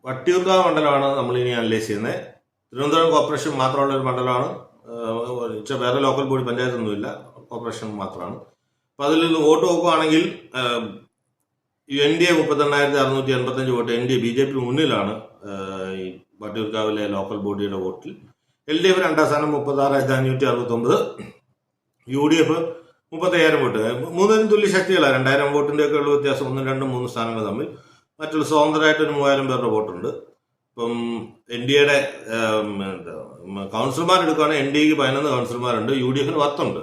വട്ടിയൂർക്കാവ് മണ്ഡലമാണ് നമ്മളിനി അനലൈസ് ചെയ്യുന്നത്. തിരുവനന്തപുരം കോർപ്പറേഷൻ മാത്രമുള്ള ഒരു മണ്ഡലമാണ്. വേറെ ലോക്കൽ ബോഡി പഞ്ചായത്തൊന്നുമില്ല, കോർപ്പറേഷൻ മാത്രമാണ്. അപ്പോൾ അതിൽ നിന്ന് വോട്ട് നോക്കുകയാണെങ്കിൽ NDA 38,685 വോട്ട്, NDA BJP മുന്നിലാണ് ഈ വട്ടിയൂർക്കാവിലെ ലോക്കൽ ബോഡിയുടെ വോട്ടിൽ. LDF രണ്ടാം സ്ഥാനം 36,569, UDF 35,000 വോട്ട്. മൂന്നിനും തുല്യ ശക്തികളാണ്. 2,000 വോട്ടിന്റെ ഒക്കെ ഉള്ള വ്യത്യാസം, 1, 2, 3 സ്ഥാനങ്ങൾ തമ്മിൽ. മറ്റുള്ള സ്വതന്ത്രമായിട്ട് ഒരു 3,000 പേരുടെ വോട്ടുണ്ട്. ഇപ്പം NDAയുടെ കൗൺസിലർമാർ എടുക്കുകയാണെങ്കിൽ NDAക്ക് 11 കൗൺസിലർമാരുണ്ട്, UDFന് 10 ഉണ്ട്,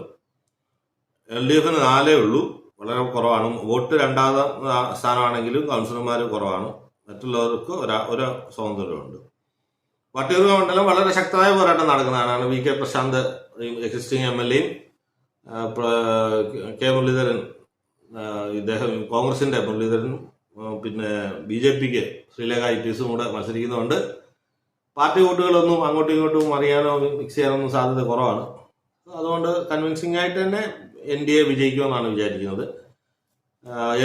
LDFന് 4 ഉള്ളൂ, വളരെ കുറവാണ്. വോട്ട് 2ാം സ്ഥാനമാണെങ്കിലും കൗൺസിലർമാർ കുറവാണ്. മറ്റുള്ളവർക്ക് ഒരു സ്വാതന്ത്ര്യമുണ്ട്. വട്ടിയൂർക്കാവ് മണ്ഡലം വളരെ ശക്തമായ പോരാട്ടം നടക്കുന്നതാണ്. VK പ്രശാന്ത് എക്സിസ്റ്റിംഗ് MLAയും K മുരളീധരൻ, ഇദ്ദേഹം കോൺഗ്രസിന്റെ മുരളീധരനും പിന്നെ BJPക്ക് ശ്രീലേഖ IPSും കൂടെ മത്സരിക്കുന്നതുകൊണ്ട് പാർട്ടി വോട്ടുകളൊന്നും അങ്ങോട്ടും ഇങ്ങോട്ടും അറിയാനോ മിക്സ് ചെയ്യാനൊന്നും സാധ്യത കുറവാണ്. അതുകൊണ്ട് കൺവിൻസിംഗ് ആയിട്ട് തന്നെ NDA വിജയിക്കുമെന്നാണ് വിചാരിക്കുന്നത്.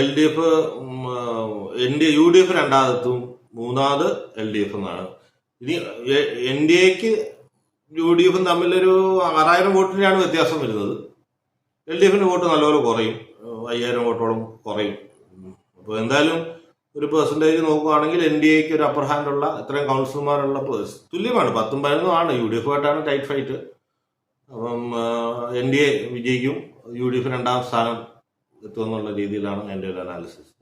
LDF UDF 2ാമതെത്തും, 3ാമത് LDF എന്നാണ്. ഇനി NDAക്ക് UDFും തമ്മിലൊരു 6,000 വോട്ടിനാണ് വ്യത്യാസം വരുന്നത്. LDFന്റെ വോട്ട് നല്ലപോലെ കുറയും, 5,000 വോട്ടോളം കുറയും. അപ്പോൾ എന്തായാലും ഒരു പെർസെൻറ്റേജ് നോക്കുകയാണെങ്കിൽ NDAക്ക് ഒരു അപ്പർ ഹാൻഡുള്ള ഇത്രയും കൗൺസിലർമാരുള്ള തുല്യമാണ്, 10ഉം 11ഉം ആണ്. UDFുമായിട്ടാണ് ടൈറ്റ് ഫൈറ്റ്. അപ്പം NDA വിജയിക്കും, UDF 2ാം സ്ഥാനം എത്തുമെന്നുള്ള രീതിയിലാണ് എൻ്റെ ഒരു അനാലിസിസ്.